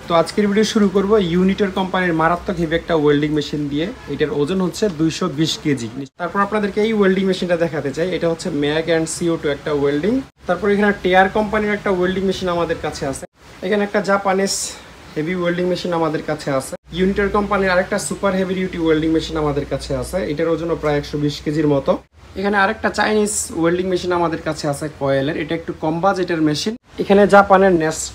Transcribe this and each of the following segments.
তো আজকের ভিডিও শুরু করব ইউনিটর কোম্পানির মারাত্মক হেভি একটা ওয়েল্ডিং মেশিন দিয়ে। এটার ওজন হচ্ছে 220 কেজি। তারপর আপনাদেরকে এই ওয়েল্ডিং মেশিনটা দেখাতে চাই। এটা হচ্ছে ম্যাগ অ্যান্ড CO2 একটা ওয়েল্ডিং। তারপর এখানে টেয়ার কোম্পানির একটা ওয়েল্ডিং মেশিন আমাদের কাছে আছে। এখানে একটা জাপানিজ হেভি ওয়েল্ডিং মেশিন আমাদের কাছে আছে। ইউনিটর কোম্পানির আরেকটা super heavy duty welding machine আমাদের কাছে আছে। এটার ওজন প্রায় 120 কেজির মতো। এখানে আরেকটা চাইনিজ ওয়েল্ডিং মেশিন আমাদের কাছে আছে কয়েলের। এটা একটু কম বাজেটের মেশিন। এখানে জাপানের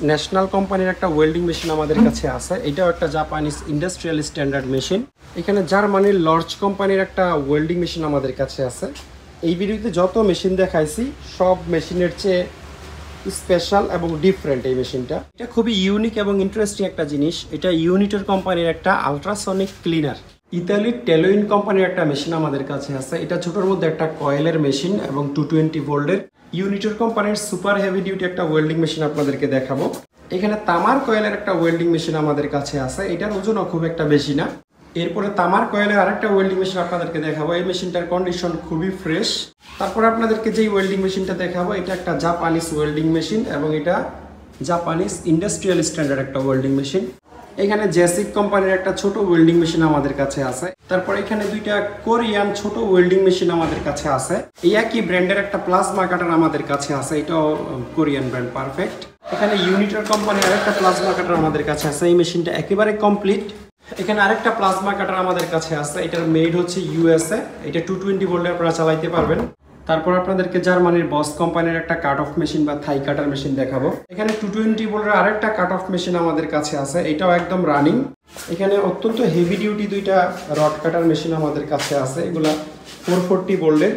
ন্যাশনাল কোম্পানির একটা ওয়েল্ডিং মেশিন আমাদের কাছে আছে। এটাও একটা জাপানিজ ইন্ডাস্ট্রিয়াল স্ট্যান্ডার্ড মেশিন। এখানে জার্মানির লর্জ কোম্পানির একটা ওয়েল্ডিং মেশিন আমাদের কাছে আছে। এই ভিডিওতে যত মেশিন দেখাইছি সব মেশিনের চেয়ে স্পেশাল এবং ডিফারেন্ট এই মেশিনটা। এটা খুবই ইউনিক এবং ইন্টারেস্টিং একটা জিনিস। এটা ইউনিটর কোম্পানির একটা আলট্রাসনিক ক্লিনার। ইতালির টেলোইন কোম্পানির একটা মেশিন আমাদের কাছে আছে। এটা ছোটোর মধ্যে একটা কয়েলের মেশিন এবং 220 ভোল্টের। ইউনিটর কোম্পানির সুপার হেভি ডিউটি একটা ওয়েল্ডিং মেশিন আপনাদেরকে দেখাবো। এখানে তামার কয়েলের একটা ওয়েল্ডিং মেশিন আমাদের কাছে আছে। এটার ওজনও খুব একটা বেশি না। এরপরে তামার কয়েলের আরেকটা ওয়েল্ডিং মেশিন আপনাদেরকে দেখাবো। এই মেশিনটার কন্ডিশন খুবই ফ্রেশ। তারপরে আপনাদেরকে যেই ওয়েল্ডিং মেশিনটা দেখাবো এটা একটা জাপানিজ ওয়েল্ডিং মেশিন এবং এটা জাপানিজ ইন্ডাস্ট্রিয়াল স্ট্যান্ডার্ড একটা ওয়েল্ডিং মেশিন। এখানে জেসিক কোম্পানির একটা ছোট ওয়েল্ডিং মেশিন আমাদের কাছে আছে। তারপর এখানে দুইটা কোরিয়ান ছোট ওয়েল্ডিং মেশিন আমাদের কাছে আছে। এই একই ব্র্যান্ডের একটা প্লাজমা কাটার আমাদের কাছে আছে। এটাও কোরিয়ান ব্র্যান্ড পারফেক্ট। এখানে ইউনিটর কোম্পানির আরেকটা প্লাজমা কাটার আমাদের কাছে আছে। এই মেশিনটা একেবারে কমপ্লিট। এখানে আরেকটা প্লাজমা কাটার আমাদের কাছে আছে। এটার মেড হচ্ছে USA। এটা 220 ভোল্টে আপনারা চালাইতে পারবেন। তারপর আপনাদেরকে জার্মানির বস কোম্পানির একটা কাট অফ মেশিন বা থাই কাটার মেশিন দেখাবো। এখানে 220 ভোল্টের আরেকটা কাট অফ মেশিন আমাদের কাছে আছে। এটাও একদম রানিং। এখানে অত্যন্ত হেভি ডিউটি দুইটা রড কাটার মেশিন আমাদের কাছে আছে। এগুলা 440 ভোল্টের।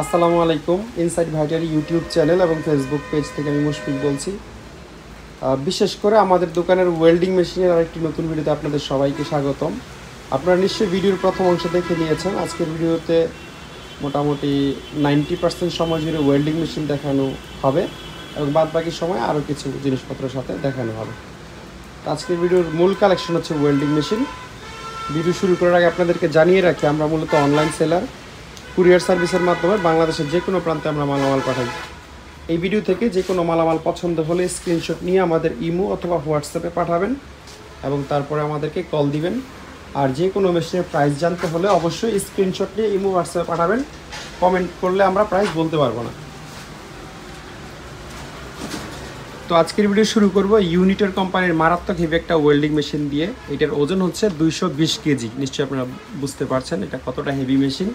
আসসালামু আলাইকুম। ইনসাইড ভাইটারি ইউটিউব চ্যানেল এবং ফেসবুক পেজ থেকে আমি মুশফিক বলছি। বিশেষ করে আমাদের দোকানের ওয়েল্ডিং মেশিনের আরেকটি নতুন ভিডিওতে আপনাদের সবাইকে স্বাগতম। আপনারা নিশ্চয়ই ভিডিওর প্রথম অংশ দেখে নিয়েছেন। আজকের ভিডিওতে মোটামুটি 90% সময় জুড়ে ওয়েল্ডিং মেশিন দেখানো হবে এবং বাদ বাকি সময় আরও কিছু জিনিসপত্রের সাথে দেখানো হবে। আজকের ভিডিওর মূল কালেকশন হচ্ছে ওয়েল্ডিং মেশিন। ভিডিও শুরু করার আগে আপনাদেরকে জানিয়ে রাখি আমরা মূলত অনলাইন সেলার। কুরিয়ার সার্ভিসের মাধ্যমে বাংলাদেশের যে কোনো প্রান্তে আমরা মালামাল পাঠাই। এই ভিডিও থেকে যে কোনো মালামাল পছন্দ হলে স্ক্রিনশট নিয়ে আমাদের ইমো অথবা হোয়াটসঅ্যাপে পাঠাবেন এবং তারপরে আমাদেরকে কল দিবেন। আর যে কোনো মেশিনের প্রাইস জানতে হলে অবশ্যই স্ক্রিনশট নিয়ে ইমো হোয়াটসঅ্যাপে পাঠাবেন। কমেন্ট করলে আমরা প্রাইস বলতে পারবো না। তো আজকের ভিডিও শুরু করব ইউনিটর কোম্পানির মারাত্মক হেভি একটা ওয়েল্ডিং মেশিন দিয়ে। এটার ওজন হচ্ছে 220 কেজি। নিশ্চয়ই আপনারা বুঝতে পারছেন এটা কতটা হেভি মেশিন।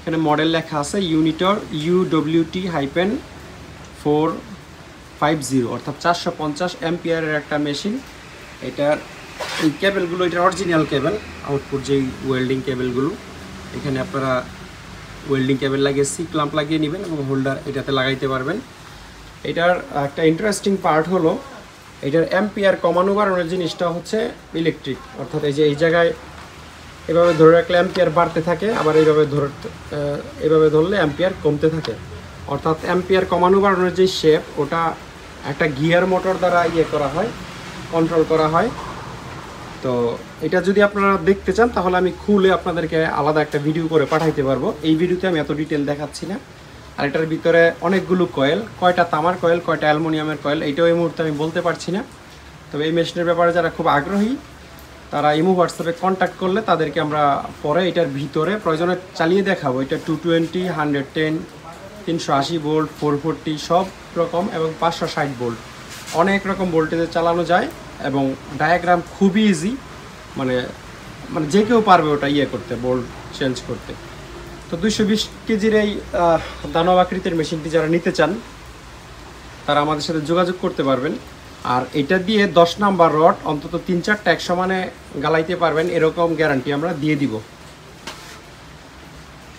এখানে মডেল লেখা আছে ইউনিটর UWT-450 অর্থাৎ 450 অ্যাম্পিয়ারের একটা মেশিন। এটার এই কেবেলগুলো এটার অরিজিনাল কেবেল, আউটপুট যেই ওয়েল্ডিং কেবেলগুলো। এখানে আপনারা ওয়েল্ডিং কেবেল লাগিয়ে সি ক্লাম্প লাগিয়ে নেবেন এবং হোল্ডার এটাতে লাগাইতে পারবেন। এটার একটা ইন্টারেস্টিং পার্ট হলো এটার অ্যাম্পিয়ার কমানো বাড়ানোর জিনিসটা হচ্ছে ইলেকট্রিক। অর্থাৎ এই যে এই জায়গায় এভাবে ধরে রাখলে অ্যাম্পিয়ার বাড়তে থাকে, আবার এভাবে ধরলে অ্যাম্পিয়ার কমতে থাকে। অর্থাৎ অ্যাম্পিয়ার কমানো বাড়ানোর যে শেপ ওটা একটা গিয়ার মোটর দ্বারা করা হয়, কন্ট্রোল করা হয়। তো এটা যদি আপনারা দেখতে চান তাহলে আমি খুলে আপনাদেরকে আলাদা একটা ভিডিও করে পাঠাইতে পারবো। এই ভিডিওতে আমি এত ডিটেল দেখাচ্ছি না। আর এটার ভিতরে অনেকগুলো কয়েল, কয়টা তামার কয়েল কয়টা অ্যালুমিনিয়ামের কয়েল এইটাও এই মুহূর্তে আমি বলতে পারছি না। তবে এই মেশিনের ব্যাপারে যারা খুব আগ্রহী তারা ইমো হোয়াটসঅ্যাপে কন্ট্যাক্ট করলে তাদেরকে আমরা পরে এটার ভিতরে প্রয়োজনে চালিয়ে দেখাবো। এটা 220, 110, 380 ভোল্ট, 440 সব রকম এবং 560 ভোল্ট অনেক রকম ভোল্টেজে চালানো যায় এবং ডায়াগ্রাম খুবই ইজি। মানে যে কেউ পারবে ওটা করতে, ভোল্ট চেঞ্জ করতে। তো 220 কেজির এই দানব আকৃতির মেশিনটি যারা নিতে চান তারা আমাদের সাথে যোগাযোগ করতে পারবেন। আর এটা দিয়ে 10 নাম্বার রড অন্তত 3-4টা এক সমানে গালাইতে পারবেন, এরকম গ্যারান্টি আমরা দিয়ে দিব।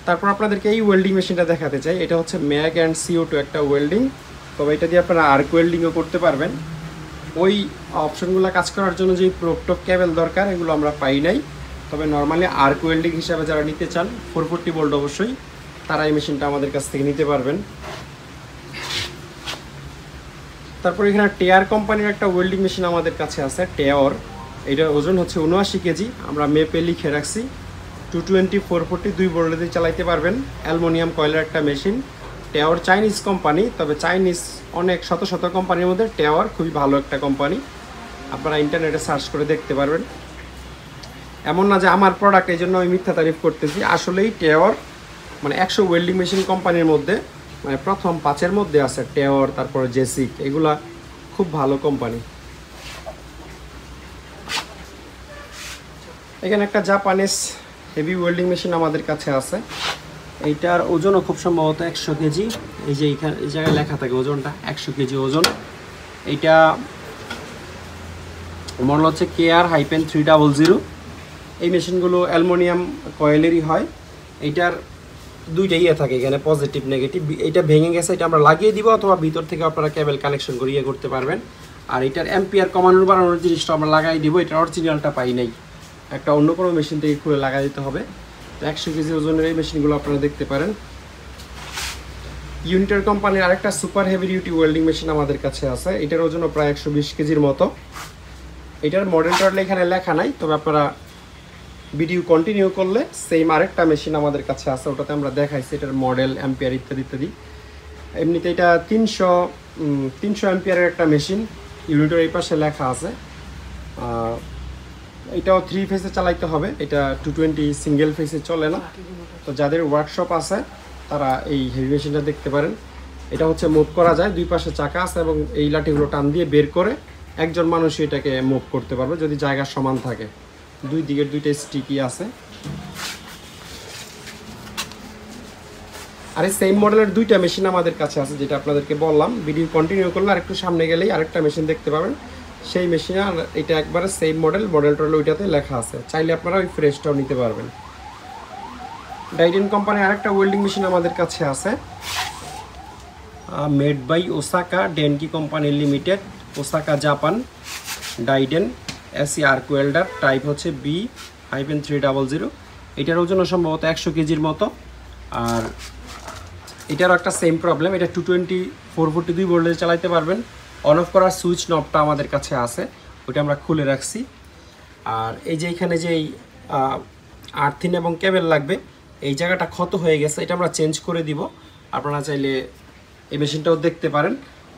তারপর আপনাদেরকে এই ওয়েল্ডিং মেশিনটা দেখাতে চাই। এটা হচ্ছে ম্যাগ অ্যান্ড CO2 একটা ওয়েল্ডিং। তবে এটা দিয়ে আপনারা আর্ক ওয়েল্ডিংও করতে পারবেন। ওই অপশনগুলো কাজ করার জন্য যেই প্রোপটপ কেবল দরকার এগুলো আমরা পাই নাই। তবে নর্মালি আর্ক ওয়েল্ডিং হিসাবে যারা নিতে চান 440 ভোল্ট অবশ্যই তারা এই মেশিনটা আমাদের কাছ থেকে নিতে পারবেন। তারপর এখানে টেয়ার কোম্পানির একটা ওয়েল্ডিং মেশিন আমাদের কাছে আছে, টেয়র। এটার ওজন হচ্ছে 79 কেজি। আমরা মেপে লিখে রাখছি। 220, 440 2 ভোল্টে দিয়ে চালাইতে পারবেন। অ্যালুমিনিয়াম কয়েলের একটা মেশিন। টেয়র চাইনিজ কোম্পানি, তবে চাইনিজ অনেক শত শত কোম্পানির মধ্যে টেয়র খুবই ভালো একটা কোম্পানি। আপনারা ইন্টারনেটে সার্চ করে দেখতে পারবেন। এমন না যে আমার প্রোডাক্ট এই জন্য আমি মিথ্যা তারিফ করতেছি, আসলেই টেওর মানে 100 ওয়েল্ডিং মেশিন কোম্পানির মধ্যে মানে প্রথম 5-এর মধ্যে আছে টেওর, তারপরে জেসিক, এগুলা খুব ভালো কোম্পানি। এখানে একটা জাপানিজ হেভি ওয়েল্ডিং মেশিন আমাদের কাছে আছে। এইটার ওজনও খুব সম্ভবত 100 কেজি। এই যে এইখানে এই জায়গায় লেখা থাকে ওজনটা 100 কেজি ওজন। এইটা মডেল হচ্ছে KR-300। এই মেশিনগুলো অ্যালুমিনিয়াম কয়েলেরই হয়। এইটার দুইটা ইয়ে থাকে এখানে, পজিটিভ নেগেটিভ। এইটা ভেঙে গেছে, এটা আমরা লাগিয়ে দিব, অথবা ভিতর থেকে আপনারা কেবল কানেকশন করে ইয়ে করতে পারবেন। আর এটার অ্যাম্পিয়ার কমানোর বাড়ানোর জিনিসটা আমরা লাগাই দিব। এটার অরিজিনালটা পাই নাই, একটা অন্য কোনো মেশিন থেকে খুলে লাগাই দিতে হবে। তো 100 কেজি ওজনের এই মেশিনগুলো আপনারা দেখতে পারেন। ইউনিটার কোম্পানির আরেকটা super heavy duty welding machine আমাদের কাছে আছে। এটার ওজনও প্রায় 120 কেজির মতো। এটার মডেলটা এখানে লেখা নাই, তবে আপনারা ভিডিও কন্টিনিউ করলে সেম আরেকটা মেশিন আমাদের কাছে আছে, ওটাতে আমরা দেখাইছি এটার মডেল, অ্যাম্পিয়ার ইত্যাদি ইত্যাদি। এমনিতে এটা 300 অ্যাম্পিয়ারের একটা মেশিন, ইউনিটের এই পাশে লেখা আছে। এটাও 3 ফেসে চালাইতে হবে, এটা 220 সিঙ্গেল ফেসে চলে না। তো যাদের ওয়ার্কশপ আছে তারা এই হেভি মেশিনটা দেখতে পারেন। এটা হচ্ছে মুভ করা যায়, দুই পাশে চাকা আছে এবং এই লাঠিগুলো টান দিয়ে বের করে একজন মানুষই এটাকে মুভ করতে পারবে যদি জায়গা সমান থাকে। দুই দিকের দুইটা স্টিকই আছে। আর এই সেম মডেলের দুইটা মেশিন আমাদের কাছে আছে, যেটা আপনাদেরকে বললাম। ভিডিও কন্টিনিউ করলে আর একটু সামনে গেলেই আরেকটা মেশিন দেখতে পাবেন। সেই মেশিনে আর এটা একবারে সেম মডেলটা ওইটাতে লেখা আছে, চাইলে আপনারা ওই ফ্রেশটাও নিতে পারবেন। ডাইডেন কোম্পানির আরেকটা ওয়েল্ডিং মেশিন আমাদের কাছে আছে, made by Osaka Denki company limited, Osaka Japan. Daiden AC arc welder, type হচ্ছে B-300। এটার ওজন সম্ভবত 100 কেজির মতো। আর এটারও একটা সেম প্রবলেম, এটা 220 442 ভোল্টেজ চালাইতে পারবেন। অন অফ করার সুইচ নবটা আমাদের কাছে আছে, ওইটা আমরা খুলে রাখছি। আর এই যে এখানে যে আর্থিন এবং কেবল লাগবে, এই জায়গাটা ক্ষত হয়ে গেছে, এটা আমরা চেঞ্জ করে দিব। আপনারা চাইলে এই মেশিনটাও দেখতে পারেন,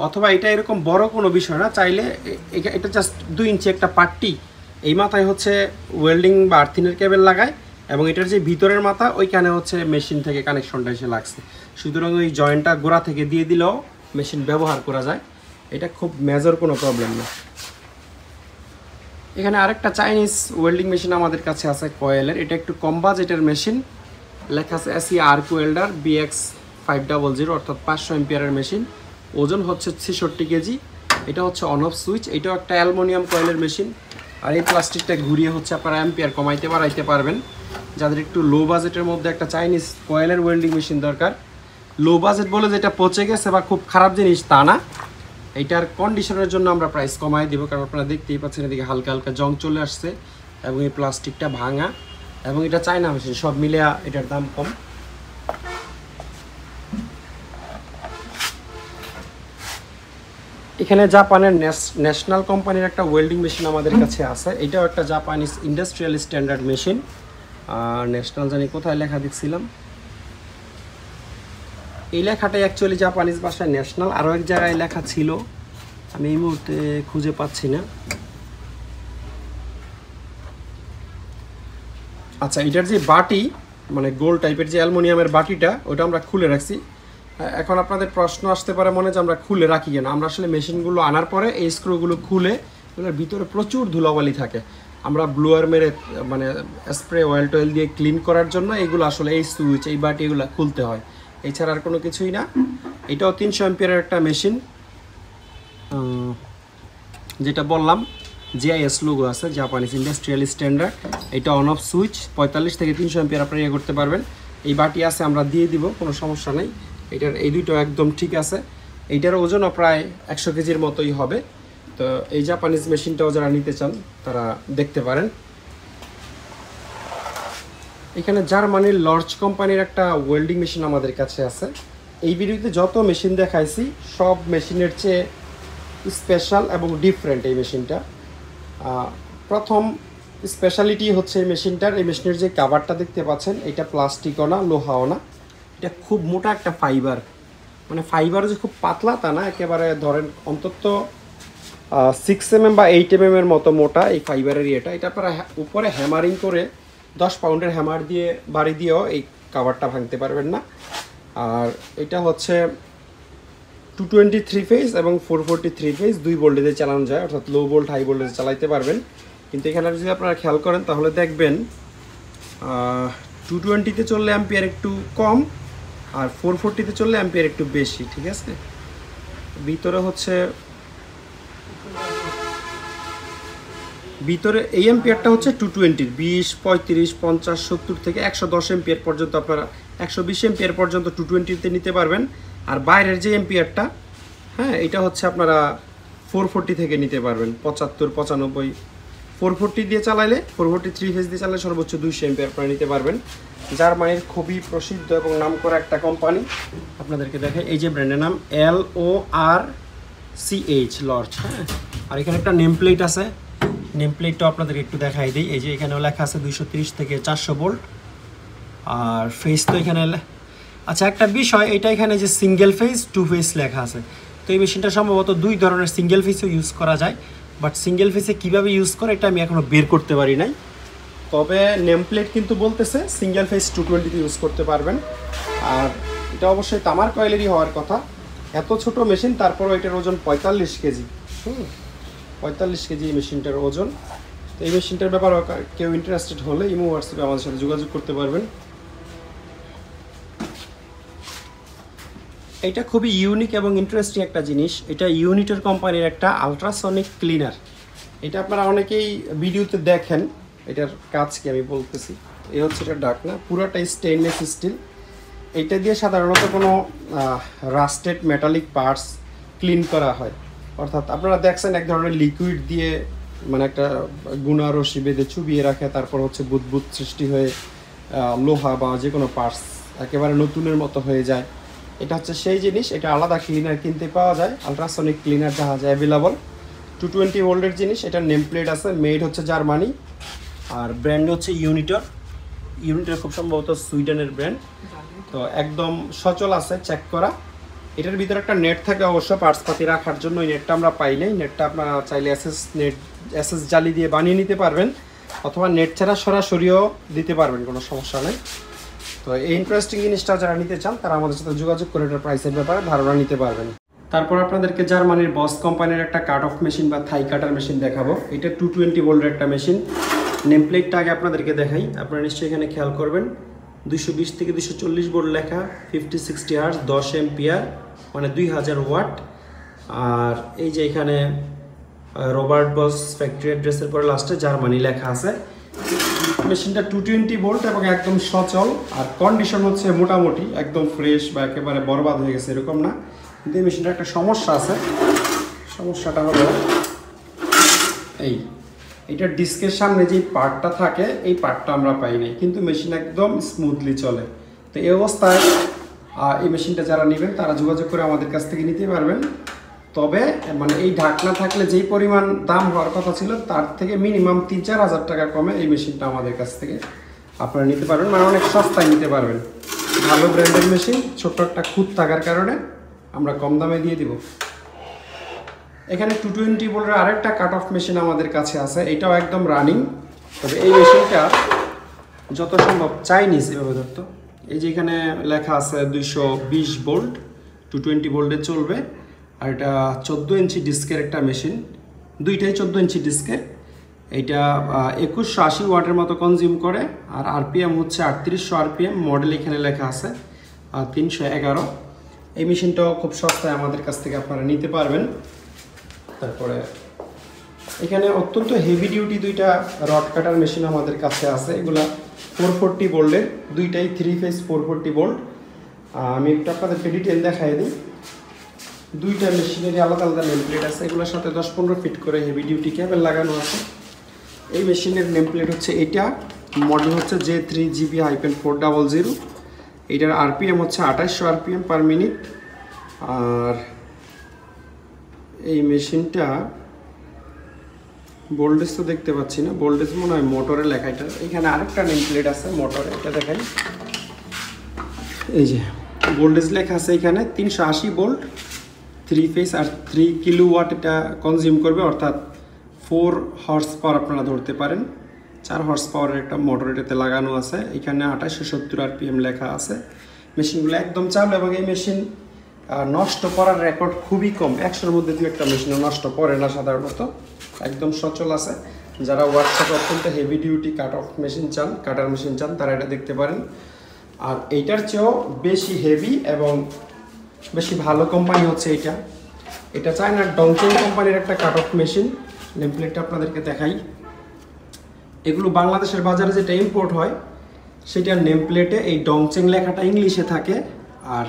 অথবা এটা এরকম বড় কোনো বিষয় না, চাইলে এটা জাস্ট 2 ইঞ্চি একটা পাট্টি, এই মাথায় হচ্ছে ওয়েল্ডিং বা আর্থিনের কেবল লাগায়, এবং এটার যে ভিতরের মাথা ওইখানে হচ্ছে মেশিন থেকে কানেকশনটা এসে লাগছে। সুতরাং ওই জয়েন্টটা গোড়া থেকে দিয়ে দিলেও মেশিন ব্যবহার করা যায়, এটা খুব মেজর কোনো প্রবলেম না। এখানে আরেকটা চাইনিজ ওয়েল্ডিং মেশিন আমাদের কাছে আছে কয়েলের, এটা একটু কম বাজেটের মেশিন। লেখা আছে এসি আর্ক ওয়েল্ডার BX500, অর্থাৎ 500 অ্যাম্পিয়ারের মেশিন। ওজন হচ্ছে 66 কেজি। এটা হচ্ছে অন অফ সুইচ। এটাও একটা অ্যালুমিনিয়াম কয়েলের মেশিন। আর এই প্লাস্টিকটা ঘুরিয়ে হচ্ছে আপনারা অ্যাম্পিয়ার কমাইতে বাড়াইতে পারবেন। যাদের একটু লো বাজেটের মধ্যে একটা চাইনিজ কয়েলের ওয়েল্ডিং মেশিন দরকার, লো বাজেট বলে যেটা পচে গেছে বা খুব খারাপ জিনিস তা না, এইটার কন্ডিশনের জন্য আমরা প্রাইস কমাই দিব। কারণ আপনারা দেখতেই পাচ্ছেন এদিকে হালকা হালকা জং চলে আসছে এবং এই প্লাস্টিকটা ভাঙা, এবং এটা চায়না মেশিন, সব মিলে এটার দাম কম। এখানে জাপানের ন্যাশনাল কোম্পানির একটা ওয়েল্ডিং মেশিন আমাদের কাছে আছে। এটাও একটা Japanese industrial standard machine. National জানি কোথায় লেখা দেখছিলাম, এই লেখাটাই অ্যাকচুয়ালি জাপানিজ ভাষায় ন্যাশনাল, আরও এক জায়গায় লেখা ছিল, আমি এই মুহূর্তে খুঁজে পাচ্ছি না। আচ্ছা, এটার যে বাটি মানে গোল টাইপের যে অ্যালুমিনিয়ামের বাটিটা, ওটা আমরা খুলে রাখছি। এখন আপনাদের প্রশ্ন আসতে পারে মনে যে আমরা খুলে রাখি কেন। আমরা আসলে মেশিনগুলো আনার পরে এই স্ক্রুগুলো খুলে, এগুলোর ভিতরে প্রচুর ধুলাবালি থাকে, আমরা ব্লোয়ার মেরে মানে স্প্রে অয়েল টয়েল দিয়ে ক্লিন করার জন্য এগুলো আসলে এই সুইচ এই বাটি এগুলো খুলতে হয়, এছাড়া আর কোনো কিছুই না। এটাও 300 অ্যাম্পিয়ারের একটা মেশিন, যেটা বললাম জিআইএস লোগো আছে, জাপানিজ ইন্ডাস্ট্রিয়াল স্ট্যান্ডার্ড। এটা অন অফ সুইচ, 45 থেকে 300 অ্যাম্পিয়ার আপনারা ইয়ে করতে পারবেন। এই বাটি আছে, আমরা দিয়ে দিব, কোনো সমস্যা নেই। এটার এই দুটো একদম ঠিক আছে। এইটার ওজনও প্রায় 100 কেজির মতোই হবে। তো এই জাপানিজ মেশিনটাও যারা নিতে চান তারা দেখতে পারেন। এখানে জার্মানির লর্চ কোম্পানির একটা ওয়েল্ডিং মেশিন আমাদের কাছে আছে। এই ভিডিওতে যত মেশিন দেখাইছি সব মেশিনের চেয়ে স্পেশাল এবং ডিফারেন্ট এই মেশিনটা। প্রথম স্পেশালিটি হচ্ছে এই মেশিনটার, এই মেশিনের যে কাভারটা দেখতে পাচ্ছেন, এটা প্লাস্টিকও না লোহাও না, এটা খুব মোটা একটা ফাইবার। মানে ফাইবার যে খুব পাতলা তা না, একেবারে ধরেন অন্তত 6 mm বা 8 mm এর মতো মোটা এই ফাইবারের এটা আপনারা উপরে হ্যামারিং করে 10 পাউন্ডের হ্যামার দিয়ে বাড়ি দিয়েও এই কাভারটা ভাঙতে পারবেন না। আর এটা হচ্ছে 223 ফেজ এবং 443 ফেজ দুই ভোল্টেজে চালানো যায়, অর্থাৎ লো ভোল্ট হাই ভোল্টেজে চালাইতে পারবেন। কিন্তু এখানে যদি আপনারা খেয়াল করেন তাহলে দেখবেন 220-তে চললে অ্যাম্পিয়ার একটু কম আর 440-তে চললে অ্যাম্পিয়ার একটু বেশি, ঠিক আছে। ভিতরে এই অ্যাম্পিয়ারটা হচ্ছে 220-র 20, 35, 50, 70 থেকে 110 অ্যাম্পিয়ার পর্যন্ত আপনারা 120 অ্যাম্পিয়ার পর্যন্ত 220-তে নিতে পারবেন। আর বাইরের যে অ্যাম্পিয়ারটা, হ্যাঁ, এটা হচ্ছে আপনারা 440 থেকে নিতে পারবেন, 75, 95। 440 দিয়ে চালাইলে 443 ফেজ দিয়ে চালালে সর্বোচ্চ 200 অ্যাম্পিয়ার আপনারা নিতে পারবেন। জার্মানির খুবই প্রসিদ্ধ এবং নামকরা একটা কোম্পানি, আপনাদেরকে দেখে এই যে ব্র্যান্ডের নাম LORCH লর্চ। হ্যাঁ, আর এখানে একটা নেম প্লেট আছে, নেম প্লেটটা আপনাদেরকে একটু দেখাই দিই। এই যে এখানেও লেখা আছে 230 থেকে 400 ভোল্ট। আর ফেজ তো এখানে, আচ্ছা একটা বিষয়, এটা এখানে যে সিঙ্গেল ফেজ 2 ফেজ লেখা আছে, তো এই মেশিনটা সম্ভবত দুই ধরনের সিঙ্গেল ফেজও ইউজ করা যায়, বাট সিঙ্গেল ফেজে কীভাবে ইউজ করে এটা আমি এখনও বের করতে পারি নাই। তবে নেম প্লেট কিন্তু বলতেছে সিঙ্গেল ফেজ 220-তে ইউজ করতে পারবেন। আর এটা অবশ্যই তামার কয়েলেরই হওয়ার কথা, এত ছোট মেশিন, তারপরও এটার ওজন 45 কেজি। 45 কেজি এই মেশিনটার ওজন। তো এই মেশিনটার ব্যাপারে কেউ ইন্টারেস্টেড হলে ইমো হোয়াটসঅ্যাপে আমাদের সাথে যোগাযোগ করতে পারবেন। এটা খুবই ইউনিক এবং ইন্টারেস্টিং একটা জিনিস। এটা ইউনিটর কোম্পানির একটা আলট্রাসনিক ক্লিনার। এটা আপনারা অনেকেই ভিডিওতে দেখেন, এটার কাজ কি আমি বলতেছি। এই হচ্ছে এটা ঢাকনা, পুরোটাই স্টেইনলেস স্টিল। এটা দিয়ে সাধারণত কোনো রাস্টেড মেটালিক পার্টস ক্লিন করা হয়, অর্থাৎ আপনারা দেখছেন এক ধরনের লিকুইড দিয়ে মানে একটা গুণা রশি বেঁধে চুবিয়ে রাখে, তারপর হচ্ছে বুদবুদ সৃষ্টি হয়ে লোহা বা যে কোনো পার্টস একেবারে নতুনের মতো হয়ে যায়। এটা হচ্ছে সেই জিনিস। এটা আলাদা ক্লিনার কিনতে পাওয়া যায়, আলট্রাসনিক ক্লিনার যাহা যায় অ্যাভেলেবল। 220 ভোল্টের জিনিস। এটার নেম প্লেট আছে, মেড হচ্ছে জার্মানি, আর ব্র্যান্ড হচ্ছে ইউনিটর। ইউনিটর খুব সম্ভবত সুইডেনের ব্র্যান্ড। তো একদম সচল আছে, চেক করা। এটার ভিতরে একটা নেট থাকে অবশ্য পার্টসপাতি রাখার জন্য, ওই নেটটা আমরা পাই নাই। নেটটা আপনারা চাইলে এসএস জালি দিয়ে বানিয়ে নিতে পারবেন, অথবা নেট ছাড়া সরাসরিও দিতে পারবেন, কোনো সমস্যা নেই। তো এই ইন্টারেস্টিং জিনিসটা যারা নিতে চান তারা আমাদের সাথে যোগাযোগ করে এটার প্রাইসের ব্যাপারে ধারণা নিতে পারবেন। তারপর আপনাদেরকে জার্মানির বস কোম্পানির একটা কাট অফ মেশিন বা থাই কাটার মেশিন দেখাবো। এটা 220 ভোল্টের একটা মেশিন। নেম প্লেটটা আগে আপনাদেরকে দেখাই, আপনারা নিশ্চয়ই এখানে খেয়াল করবেন 220 থেকে 240 ভোল্ট লেখা, 50-60 হার্জ, 10 এম্পিয়ার মানে 2000 ওয়াট। আর এই যে এখানে রবার্ট বস ফ্যাক্টরি অ্যাড্রেসের পরে লাস্টে জার্মানি লেখা আছে। মেশিনটা 220 ভোল্ট এবং একদম সচল। আর কন্ডিশন হচ্ছে মোটামুটি একদম ফ্রেশ বা একেবারে বরবাদ হয়ে গেছে এরকম না। কিন্তু এই মেশিনটার একটা সমস্যা আছে, সমস্যাটা হলো এইটার ডিস্কের সামনে যে পার্টটা থাকে এই পার্টটা আমরা পাই নাই, কিন্তু মেশিন একদম স্মুথলি চলে। তো এই অবস্থায় এই মেশিনটা যারা নেবেন তারা যোগাযোগ করে আমাদের কাছ থেকে নিতে পারবেন। তবে মানে এই ঢাকনা থাকলে যেই পরিমাণ দাম হওয়ার কথা ছিল তার থেকে মিনিমাম 3-4 হাজার টাকা কমে এই মেশিনটা আমাদের কাছ থেকে আপনারা নিতে পারবেন, মানে অনেক সস্তায় নিতে পারবেন। ভালো ব্র্যান্ডের মেশিন, ছোট্ট একটা খুঁত থাকার কারণে আমরা কম দামে দিয়ে দিব। এখানে 220 ভোল্টের আরেকটা কাট অফ মেশিন আমাদের কাছে আছে, এটাও একদম রানিং। তবে এই মেশিনটা যত সম্ভব চাইনিজ, এভাবে ধরতো। এই যে এখানে লেখা আছে 220 ভোল্ট, 220 ভোল্টে চলবে। আর এটা 14 ইঞ্চি ডিস্কের একটা মেশিন, দুইটাই 14 ইঞ্চি ডিস্কের। এইটা 2180 ওয়াটের মতো কনজিউম করে। আর আরপিএম হচ্ছে 3800 আরপিএম, মডেল এখানে লেখা আছে 311। এই মেশিনটাও খুব সস্তায় আমাদের কাছ থেকে আপনারা নিতে পারবেন। তারপরে এখানে অত্যন্ত হেভি ডিউটি দুইটা রড কাটার মেশিন আমাদের কাছে আছে, এগুলা 440 ভোল্টের, দুইটাই 3 ফেজ 440 ভোল্ট। আমি একটু আপনাদেরকে ডিটেল দেখাই দিই। দুইটা মেশিনেরই আলাদা আলাদা নেম প্লেট আছে, এগুলোর সাথে 10-15 ফিট করে হেভি ডিউটি কেবল লাগানো আছে। এই মেশিনের নেম প্লেট হচ্ছে এটা, মডেল হচ্ছে J3GB-400। এটার আরপিএম হচ্ছে 2800 আরপিএম পার মিনিট। আর এই মেশিনটা ভোল্টেজ তো দেখতে পাচ্ছি না, ভোল্টেজ মনে হয় মোটরের লেখা। এটা এখানে আরেকটা নেম প্লেট আছে মোটরে, এটা দেখাই। এই যে ভোল্টেজ লেখা আছে এখানে 380 ভোল্ট, 3 ফেজ আর 3 কিলোওয়াট এটা কনজিউম করবে, অর্থাৎ 4 হর্স পাওয়ার আপনারা ধরতে পারেন। 4 হর্স পাওয়ারের একটা মোটর এটাতে লাগানো আছে। এখানে 2870 RPM লেখা আছে। মেশিনগুলো একদম চালু এবং এই মেশিন নষ্ট করার রেকর্ড খুবই কম। 100-র মধ্যে 2-একটা মেশিনও নষ্ট করে না সাধারণত, একদম সচল আছে। যারা ওয়ার্কশপে অত্যন্ত হেভি ডিউটি কাটার মেশিন চান তারা এটা দেখতে পারেন। আর এইটার চেয়েও বেশি হেভি এবং বেশি ভালো কোম্পানি হচ্ছে এটা চায়নার ডংচেং কোম্পানির একটা কাট অফ মেশিন। নেমপ্লেটটা আপনাদেরকে দেখাই। এগুলো বাংলাদেশের বাজারে যেটা ইম্পোর্ট হয় সেটার নেমপ্লেটে এই ডংচেং লেখাটা ইংলিশে থাকে, আর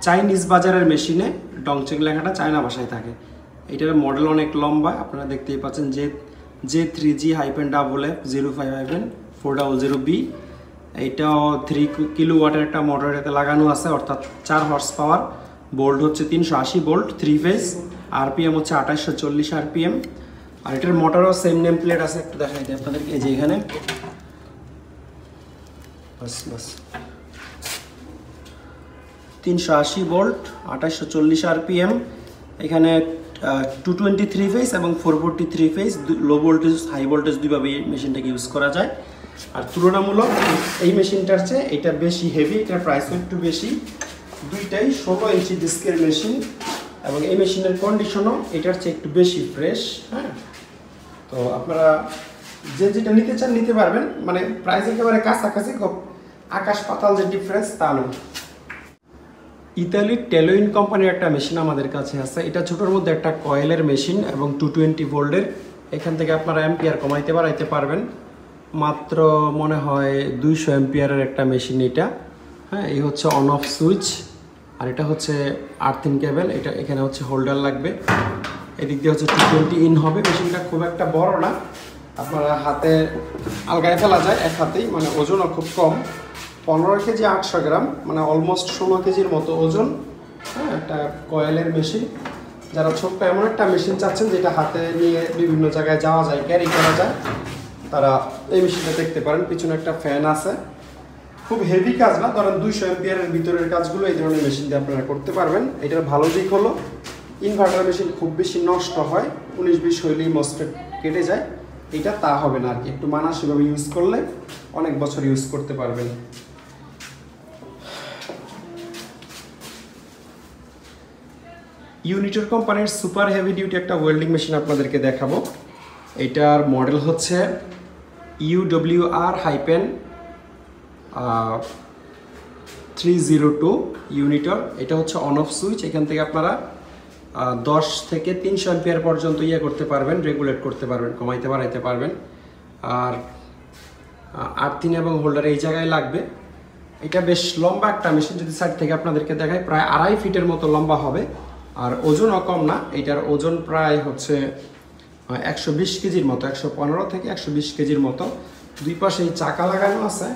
চাইনিজ বাজারের মেশিনে ডংচেং লেখাটা চায়না ভাষায় থাকে। এটার মডেল অনেক লম্বা, আপনারা দেখতেই পাচ্ছেন J3G-FF05-400B। এইটাও 3 কিলোওয়াটের একটা মোটর এতে লাগানো আছে, অর্থাৎ 4 হর্স পাওয়ার। বোল্ট হচ্ছে 380 বোল্ট 3 ফেজ। RPM হচ্ছে 2840 RPM। আর এটার মোটরও সেম নেম প্লেট আছে, একটু দেখাই দিই আপনাদেরকে। এই যে এখানে 380 ভোল্ট 2840 RPM। এখানে 223 ফেজ এবং 443 phase, low voltage high voltage দুইভাবে এই মেশিনটাকে ইউজ করা যায়। আর তুলনামূলক এই মেশিনটার চেয়ে এটা বেশি হেভি, এটার প্রাইসও একটু বেশি। দুইটাই 16 ইঞ্চি ডিস্কের মেশিন এবং এই মেশিনের কন্ডিশনও এটার চেয়ে একটু বেশি ফ্রেশ। হ্যাঁ, তো আপনারা যেটা নিতে চান নিতে পারবেন, মানে প্রাইস একেবারে কাছাকাছি, খুব আকাশ পাতাল যে ডিফারেন্স তা নয়। ইতালির টেলোইন কোম্পানির একটা মেশিন আমাদের কাছে আছে। এটা ছোটোর মধ্যে একটা কয়েলের মেশিন এবং 220 ভোল্টের। এখান থেকে আপনারা অ্যাম্পিয়ার কমাইতে বাড়াইতে পারবেন। মাত্র মনে হয় 200 অ্যাম্পিয়ারের একটা মেশিন এটা। হ্যাঁ, এই হচ্ছে অন অফ সুইচ, আর এটা হচ্ছে আর্থিং কেবল। এটা এখানে হচ্ছে হোল্ডার লাগবে। এদিক দিয়ে হচ্ছে 220 ইন হবে। মেশিনটা খুব একটা বড় না, আপনারা হাতে আলগায় ফেলা যায় এক হাতেই, মানে ওজনও খুব কম। 15 কেজি 800 গ্রাম, মানে অলমোস্ট 16 কেজির মতো ওজন। হ্যাঁ, একটা কয়েলের মেশিন। যারা ছোট্ট এমন একটা মেশিন চাচ্ছেন যেটা হাতে নিয়ে বিভিন্ন জায়গায় যাওয়া যায়, ক্যারি করা যায়, তারা এই মেশিনটা দেখতে পারেন। পিছনে একটা ফ্যান আছে। খুব হেভি কাজ না, ধরেন 200 অ্যাম্পিয়ারের ভিতরের কাজগুলো এই ধরনের মেশিন দিয়ে আপনারা করতে পারবেন। এটার ভালো দিক হলো ইনভার্টার মেশিন খুব বেশি নষ্ট হয়, 19-20 হইলেই মসফেট কেটে যায়। এটা তা হবে না আর কি, একটু মানাসিভাবে ইউজ করলে অনেক বছর ইউজ করতে পারবেন। ইউনিটর কোম্পানির সুপার হেভি ডিউটি একটা ওয়েল্ডিং মেশিন আপনাদেরকে দেখাবো। এটার মডেল হচ্ছে UWR-302 ইউনিটর। এটা হচ্ছে অন অফ সুইচ। এখান থেকে আপনারা 10 থেকে 300 অ্যাম্পিয়ার পর্যন্ত করতে পারবেন, রেগুলেট করতে পারবেন, কমাইতে বাড়াইতে পারবেন। আর আর্থিং এবং হোল্ডার এই জায়গায় লাগবে। এটা বেশ লম্বা একটা মেশিন, যদি সাইড থেকে আপনাদেরকে দেখায় প্রায় 2.5 ফিটের মতো লম্বা হবে। আর ওজনও কম না, এটার ওজন প্রায় হচ্ছে 120 কেজির মতো, 115 থেকে 120 কেজির মতো। দুই পাশে এই চাকা লাগানো আছে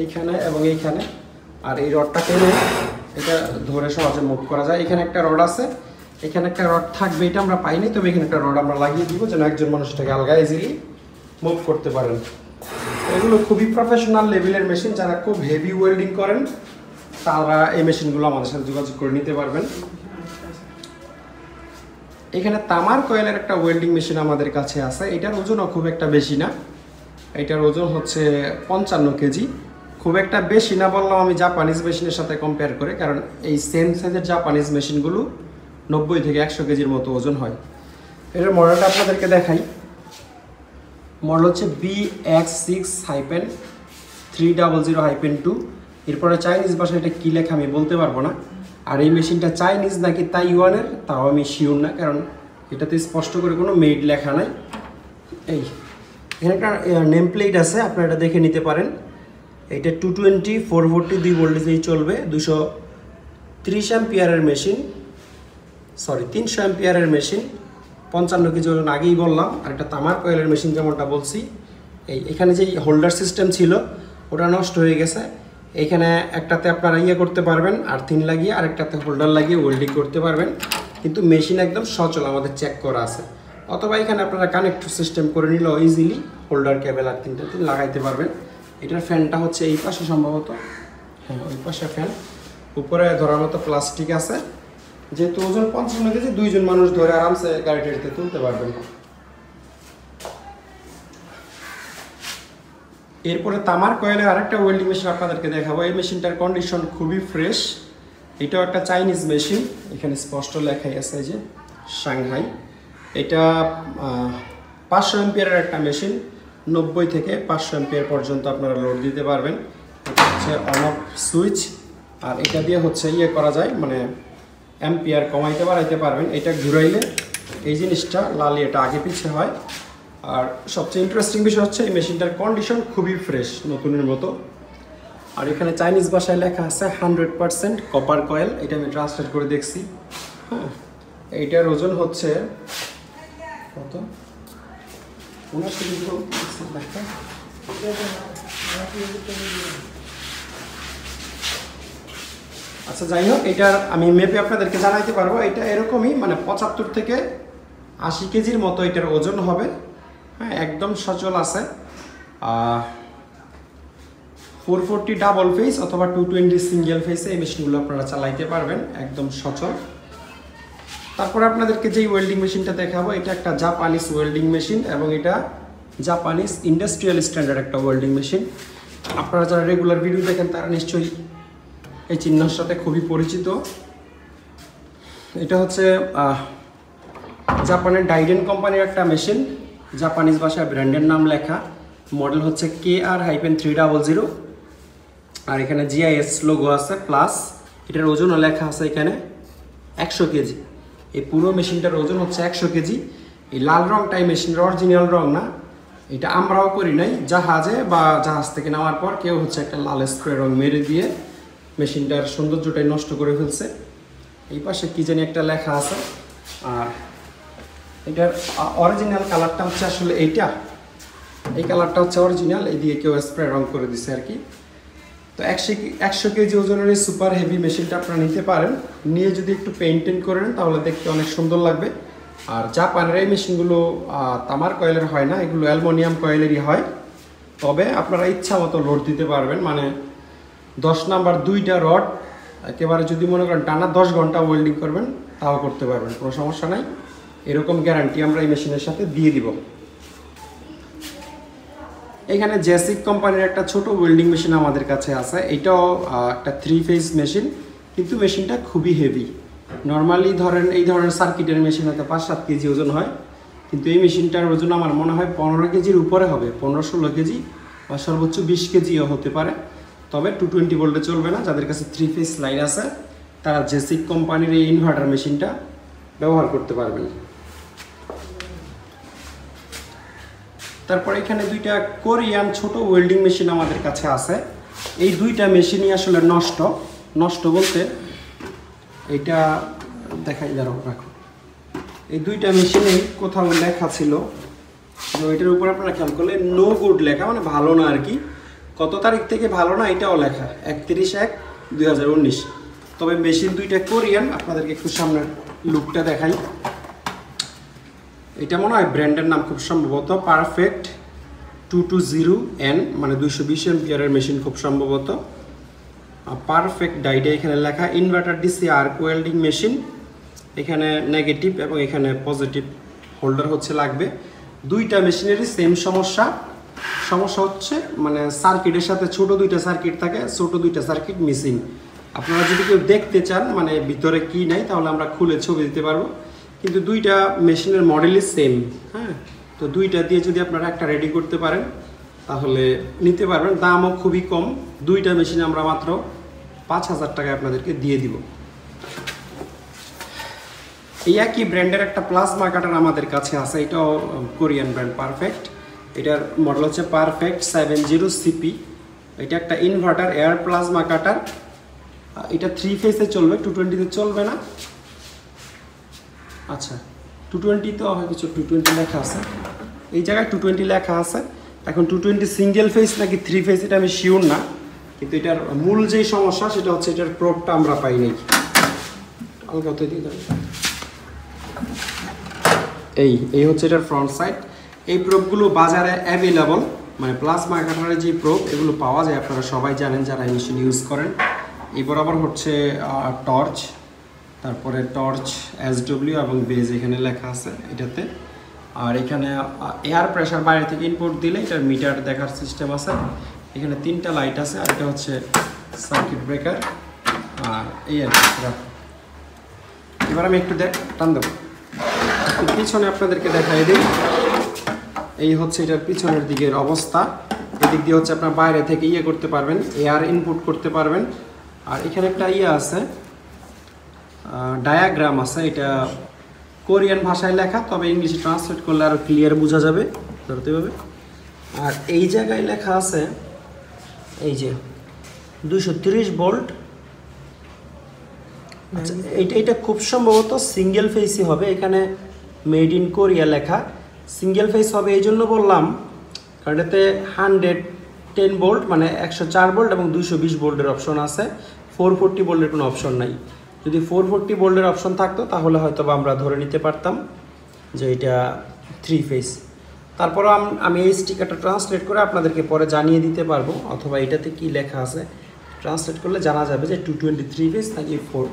এইখানে এবং এইখানে। আর এই রডটা টেনে এটা ধরে সহজে মুভ করা যায়। এখানে একটা রড আছে, এখানে একটা রড থাকবে, এটা আমরা পাইনি, তবে এখানে একটা রড আমরা লাগিয়ে দিব যেন একজন মানুষটাকে আলগা ইজিলি মুভ করতে পারেন। এগুলো খুবই প্রফেশনাল লেভেলের মেশিন। যারা খুব হেভি ওয়েল্ডিং করেন তারা এই মেশিনগুলো আমাদের সাথে যোগাযোগ করে নিতে পারবেন। এখানে তামার কয়েলের একটা ওয়েল্ডিং মেশিন আমাদের কাছে আছে। এটার ওজনও খুব একটা বেশি না, এটার ওজন হচ্ছে 55 কেজি। খুব একটা বেশি না বললাম আমি জাপানিজ মেশিনের সাথে কম্পেয়ার করে, কারণ এই সেম সাইজের জাপানিজ মেশিনগুলো 90 থেকে 100 কেজির মতো ওজন হয়। এটার মডেলটা আপনাদেরকে দেখাই। মডেল হচ্ছে BX6-300-2। এরপরে চাইনিজ ভাষায় এটা কী লেখা আমি বলতে পারবো না। আর এই মেশিনটা চাইনিজ নাকি তাইওয়ানের তাও আমি শিওর না, কারণ এটাতে স্পষ্ট করে কোনো মেড লেখা নাই। এই এখানে একটা নেম প্লেট আছে, আপনারা এটা দেখে নিতে পারেন। এইটা 220 442 ভোল্টেজেই চলবে। 230 অ্যাম্পিয়ারের মেশিন, 300 অ্যাম্পিয়ারের মেশিন, 55 কেজি ওজন আগেই বললাম। আর একটা তামার কয়েলের মেশিন যেমনটা বলছি। এখানে যে হোল্ডার সিস্টেম ছিল ওটা নষ্ট হয়ে গেছে। এইখানে একটাতে আপনারা করতে পারবেন আর্থিং লাগিয়ে, আরেকটাতে হোল্ডার লাগিয়ে ওয়েল্ডিং করতে পারবেন, কিন্তু মেশিন একদম সচল, আমাদের চেক করা আছে। অথবা এখানে আপনারা কানেক্ট সিস্টেম করে নিলেও ইজিলি হোল্ডার কেবল আর্থিংটা লাগাইতে পারবেন। এটার ফ্যানটা হচ্ছে এই পাশে সম্ভবত, হ্যাঁ ওই পাশে ফ্যান। উপরে ধরার মতো প্লাস্টিক আছে, যেহেতু ওজন 55 কেজি, 2 জন মানুষ ধরে আরামসে গাড়িটাতে তুলতে পারবেন। এরপরে তামার কয়েলের আরেকটা ওয়েল্ডিং মেশিন আপনাদেরকে দেখাবো। এই মেশিনটার কন্ডিশন খুবই ফ্রেশ। এটাও একটা চাইনিজ মেশিন, এখানে স্পষ্ট লেখাই আছে যে সাংহাই। এটা 500 এম্পিয়ারের একটা মেশিন, 90 থেকে 500 এম্পিয়ার পর্যন্ত আপনারা লোড দিতে পারবেন। এটা হচ্ছে অন অফ সুইচ, আর এটা দিয়ে হচ্ছে করা যায়, মানে অ্যাম্পিয়ার কমাইতে বাড়াইতে পারবেন। এটা ঘুরাইলে এই জিনিসটা লালি এটা আগে পিছিয়ে হয়। আর সবচেয়ে ইন্টারেস্টিং বিষয় হচ্ছে এই মেশিনটার কন্ডিশন খুবই ফ্রেশ, নতুনের মতো। আর এখানে চাইনিজ ভাষায় লেখা আছে 100% কপার কয়েল। এটা আমি ট্রান্সলেট করে দেখছি। হ্যাঁ, এইটার ওজন হচ্ছে কত? আচ্ছা, যাই হোক, এটার আমি মেপে আপনাদেরকে জানাইতে পারবো। এটা এরকমই, মানে 75 থেকে 80 কেজির মতো এটার ওজন হবে। হ্যাঁ, একদম সচল আছে। 440 ডাবল ফেস অথবা 220 সিঙ্গেল ফেসে এই মেশিনগুলো আপনারা চালাইতে পারবেন, একদম সচল। তারপরে আপনাদেরকে যেই ওয়েল্ডিং মেশিনটা দেখাবো, এটা একটা জাপানিজ ওয়েল্ডিং মেশিন, এবং এটা জাপানিজ ইন্ডাস্ট্রিয়াল স্ট্যান্ডার্ড একটা ওয়েল্ডিং মেশিন। আপনারা যারা রেগুলার ভিডিও দেখেন তারা নিশ্চয়ই এই চিহ্নের সাথে খুবই পরিচিত। এটা হচ্ছে জাপানের ডাইডেন কোম্পানির একটা মেশিন, জাপানিজ ভাষায় ব্র্যান্ডের নাম লেখা, মডেল হচ্ছে KR-300। আর এখানে GIS লোগো আছে প্লাস। এটার ওজনও লেখা আছে এখানে 100 কেজি। এই পুরো মেশিনটার ওজন হচ্ছে 100 কেজি। এই লাল রংটাই মেশিনের অরিজিনাল রং না, এটা আমরাও করি নাই। জাহাজে বা জাহাজ থেকে নামার পর কেউ হচ্ছে একটা লাল স্প্রে রং মেরে দিয়ে মেশিনটার সৌন্দর্যটাই নষ্ট করে ফেলছে। এই পাশে কি জানি একটা লেখা আছে। আর এটার অরিজিনাল কালারটা হচ্ছে আসলে এইটা, এই কালারটা হচ্ছে অরিজিনাল, এই দিয়ে কেউ স্প্রে রং করে দিছে আর কি। তো 100 কেজি ওজনের এই সুপার হেভি মেশিনটা আপনারা নিতে পারেন। নিয়ে যদি একটু পেইন্টিং করেন তাহলে দেখতে অনেক সুন্দর লাগবে। আর জাপানের এই মেশিনগুলো তামার কয়েলের হয় না, এগুলো অ্যালুমিনিয়াম কয়েলেরই হয়। তবে আপনারা ইচ্ছা মতো লোড দিতে পারবেন, মানে 10 নাম্বার 2টা রড একেবারে যদি মনে করেন টানা 10 ঘন্টা ওয়েল্ডিং করবেন তাও করতে পারবেন, কোনো সমস্যা নাই। এরকম গ্যারান্টি আমরা এই মেশিনের সাথে দিয়ে দিব। এখানে জেসিক কোম্পানির একটা ছোট ওয়েল্ডিং মেশিন আমাদের কাছে আছে। এটাও একটা 3 ফেজ মেশিন, কিন্তু মেশিনটা খুবই হেভি। নর্মালি ধরেন এই ধরনের সার্কিটের মেশিন হয়তো 5-7 কেজি ওজন হয়, কিন্তু এই মেশিনটার ওজন আমার মনে হয় 15 কেজির উপরে হবে, 15-16 কেজি বা সর্বোচ্চ 20 কেজিও হতে পারে। তবে 220 ভোল্টে চলবে না। যাদের কাছে 3 ফেজ লাইন আছে তারা জেসিক কোম্পানির এই ইনভার্টার মেশিনটা ব্যবহার করতে পারবেন। তারপর এখানে 2টা কোরিয়ান ছোট ওয়েল্ডিং মেশিন আমাদের কাছে আছে। এই 2টা মেশিনই আসলে নষ্ট বলতে এটা দেখাই রাখো। এই 2টা মেশিনেই কোথাও লেখা ছিল, এটার উপর আপনারা খেয়াল করলে নো গুড লেখা, মানে ভালো না আর কি। কত তারিখ থেকে ভালো না এটাও লেখা, 31/1/2019। তবে মেশিন 2টা কোরিয়ান। আপনাদেরকে একটু সামনের লুকটা দেখাই। এটা মনে হয় ব্র্যান্ডের নাম খুব সম্ভবত পারফেক্ট 220N, মানে 220 এম্পিয়ারের মেশিন খুব সম্ভবত। পারফেক্ট ডাইডে এখানে লেখা। Inverter DC arc welding machine, এখানে নেগেটিভ এবং এখানে পজিটিভ হোল্ডার হচ্ছে লাগবে। 2টা মেশিনেরই সেম সমস্যা হচ্ছে মানে সার্কিটের সাথে ছোট 2টা সার্কিট থাকে, ছোট 2টা সার্কিট মিসিং। আপনারা যদি কেউ দেখতে চান মানে ভিতরে কি নাই, তাহলে আমরা খুলে ছবি দিতে পারবো। কিন্তু 2টা মেশিনের মডেলই সেম। হ্যাঁ, তো 2টা দিয়ে যদি আপনারা একটা রেডি করতে পারেন তাহলে নিতে পারবেন। দামও খুবই কম। 2টা মেশিন আমরা মাত্র 5,000 টাকায় আপনাদেরকে দিয়ে দিব। এই একই ব্র্যান্ডের একটা প্লাজমা কাটার আমাদের কাছে আছে, এটাও কোরিয়ান ব্র্যান্ড পারফেক্ট। এটার মডেল হচ্ছে পারফেক্ট 70CP। এটা একটা ইনভার্টার এয়ার প্লাজমা কাটার। এটা 3 ফেজে চলবে, 220-তে চলবে না। আচ্ছা, 220 তো হয়তো 220 লেখা আছে, এই জায়গায় 220 লেখা আছে। এখন 220 সিঙ্গেল ফেজ নাকি 3 ফেজ এটা আমি শিওর না, কিন্তু এটার মূল যেই সমস্যা সেটা হচ্ছে এটার প্রোবটা আমরা পাই নাই। হালকা হতে দিই। এই হচ্ছে এটার ফ্রন্ট সাইড। এই প্রোবগুলো বাজারে অ্যাভেলেবল, মানে প্লাজমা কাটারের যে প্রোব এগুলো পাওয়া যায়, আপনারা সবাই জানেন যারা এই মেশিন ইউজ করেন। এই বরাবর হচ্ছে টর্চ, তারপরে টর্চ, SW এবং বেজ এখানে লেখা আছে এটাতে। আর এখানে এয়ার প্রেশার বাইরে থেকে ইনপুট দিলে এটার মিটার দেখার সিস্টেম আছে। এখানে 3টা লাইট আছে, আর এটা হচ্ছে সার্কিট ব্রেকার। আর এই আর কি। এবার আমি একটু টান দেবো, পিছনে আপনাদেরকে দেখাই দিই। এই হচ্ছে এটার পিছনের দিকের অবস্থা। এদিক দিয়ে হচ্ছে আপনার বাইরে থেকে করতে পারবেন, এয়ার ইনপুট করতে পারবেন। আর এখানে একটা আছে, ডায়াগ্রাম আছে, এটা কোরিয়ান ভাষায় লেখা, তবে ইংলিশে ট্রান্সলেট করলে আরও ক্লিয়ার বোঝা যাবে ধরতে হবে। আর এই জায়গায় লেখা আছে এই যে 230 ভোল্ট। আচ্ছা, এটা খুব সম্ভবত সিঙ্গেল ফেসই হবে। এখানে মেড ইন কোরিয়া লেখা, সিঙ্গেল ফেস হবে এই জন্য বললাম, কারণ এতে 110 ভোল্ট মানে 104 ভোল্ট এবং 220 ভোল্টের অপশন আছে। 440 ভোল্টের কোনো অপশন নাই। যদি 440 ভোল্টের অপশন থাকতো তাহলে হয়তো আমরা ধরে নিতে পারতাম যে এটা 3 ফেস। তারপরও আমি এই স্টিকারটা ট্রান্সলেট করে আপনাদেরকে পরে জানিয়ে দিতে পারবো, অথবা এটাতে কি লেখা আছে ট্রান্সলেট করলে জানা যাবে যে 223 ফেস নাকি 4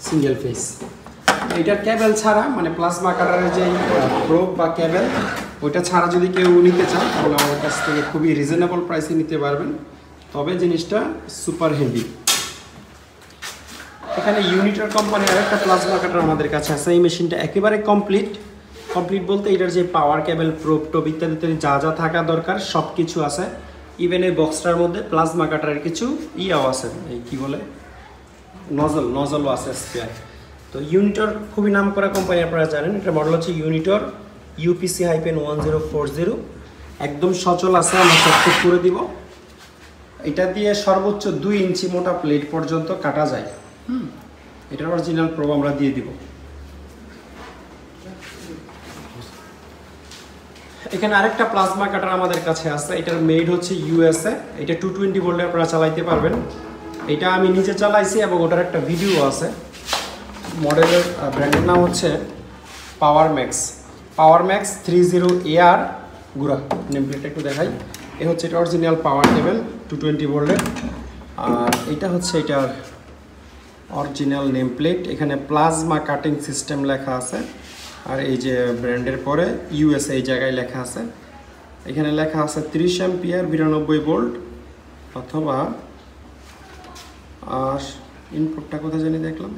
সিঙ্গেল ফেস। এটার ক্যাবেল ছাড়া, মানে প্লাজমা কাটারের যে প্রোব বা ক্যাবেল, ওইটা ছাড়া যদি কেউ নিতে চান তাহলে আমার কাছ থেকে খুবই রিজনেবল প্রাইসে নিতে পারবেন। তবে জিনিসটা সুপার হেভি। এখানে ইউনিটার কোম্পানির আরেকটা প্লাজমা কাটার আমাদের কাছে আছে। এই মেশিনটা একেবারে কমপ্লিট বলতে এটার যে পাওয়ার ক্যাবেল, প্রোব টোব ইত্যাদি যা যা থাকা দরকার সব কিছু আছে। ইভেন এই বক্সটার মধ্যে প্লাজমা কাটারের কিছু আছে, এই কি বলে নজলও আছে স্পেয়ার। তো ইউনিটর খুবই নাম করা কোম্পানি, আপনারা জানেন। এটা মডেল হচ্ছে ইউনিটর UPC-1040। একদম সচল আছে, আমরা চেক করে দিব। এটা দিয়ে সর্বোচ্চ 2 ইঞ্চি মোটা প্লেট পর্যন্ত কাটা যায়। এটার অরিজিনাল প্রোব আমরা দিয়ে দিব। এখানে আরেকটা প্লাজমা কাটার আমাদের কাছে আছে, এটার মেড হচ্ছে USA। এটা 220 ভোল্টে আপনারা চালাইতে পারবেন। এটা আমি নিজে চালাইছি এবং ওটার একটা ভিডিও আছে। মডেলের ব্র্যান্ডের নাম হচ্ছে পাওয়ার ম্যাক্স 30 AR গুড়া। নেমপ্লেটটা একটু দেখাই। এ হচ্ছে এটা অরিজিনাল পাওয়ার কেবল 220 ভোল্টের। আর এটা হচ্ছে এটার অরিজিনাল নেমপ্লেট। এখানে প্লাজমা কাটিং সিস্টেম লেখা আছে। আর এই যে ব্র্যান্ডের পরে USA এই জায়গায় লেখা আছে। এখানে লেখা আছে 30 অ্যাম্পিয়ার 92 ভোল্ট, অথবা আর ইনপুটটা কোথায় জানি দেখলাম,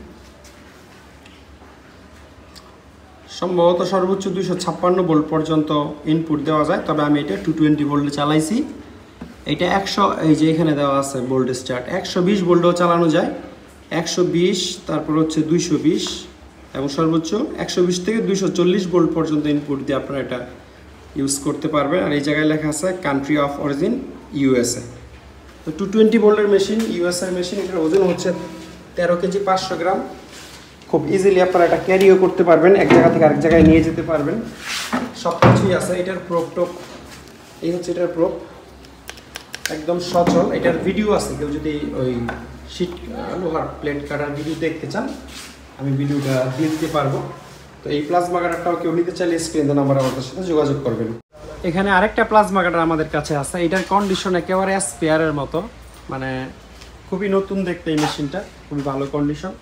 সম্ভবত সর্বোচ্চ 256 ভোল্ট পর্যন্ত ইনপুট দেওয়া যায়। তবে আমি এটা 220 ভোল্টে চালাইছি। এটা 100, এই যে এখানে দেওয়া আছে ভোল্ট স্টার্ট, 120 ভোল্টেও চালানো যায়। 120, তারপর হচ্ছে 220 এবং সর্বোচ্চ 120 থেকে 240 ভোল্ট পর্যন্ত ইনপুট দিয়ে আপনারা এটা ইউজ করতে পারবেন। আর এই জায়গায় লেখা আছে কান্ট্রি অফ অরিজিন USA। তো 220 ভোল্টের মেশিন, USA মেশিন। এটার ওজন হচ্ছে 13 কেজি 500 গ্রাম। খুব ইজিলি আপনারা এটা ক্যারিও করতে পারবেন, এক জায়গা থেকে আরেক জায়গায় নিয়ে যেতে পারবেন। সব কিছুই আছে। এটার প্রোব টোপ, এই হচ্ছে এটার প্রোব, একদম সচল। এটার ভিডিও আছে, কেউ যদি ওই শীট লোহার প্লেট কাটার ভিডিও দেখতে চান আমি ভিডিওটা দিয়ে দিতে পারবো। তো এই প্লাজমা কাটারটাও কেউ নিতে চাইলে স্ক্রিনে নাম্বার আমাদের সাথে যোগাযোগ করবেন। এখানে আরেকটা প্লাজমা কাটার আমাদের কাছে আছে। এটার কন্ডিশন একেবারে স্পেয়ারের মতো, মানে খুবই নতুন দেখতে। এই মেশিনটা খুবই ভালো কন্ডিশন।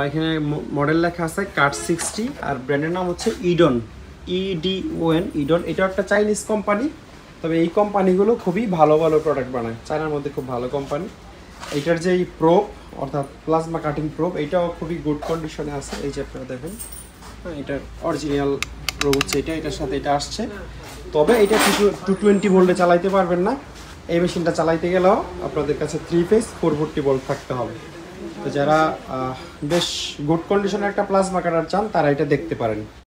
এখানে মডেল লেখা আছে কাট 60, আর ব্র্যান্ডের নাম হচ্ছে ইডন, EDON, ইডন। এটা একটা চাইনিজ কোম্পানি, তবে এই কোম্পানিগুলো খুবই ভালো প্রোডাক্ট বানায়, চায়নার মধ্যে খুব ভালো কোম্পানি। এইটার যে প্রোব, অর্থাৎ প্লাজমা কাটিং প্রোব, এইটাও খুবই গুড কন্ডিশনে আছে। এই যে আপনারা দেখেন, এটার অরিজিনাল প্রোব হচ্ছে এটা, এটার সাথে এটা আসছে। তবে এটা 220 ভোল্টে চালাইতে পারবেন না। এই মেশিনটা চালাইতে গেলেও আপনাদের কাছে 3 ফেজ 440 ভোল্ট থাকতে হবে। তো যারা বেশ গুড কন্ডিশনের একটা প্লাজমা কাটার চান তারা এটা দেখতে পারেন।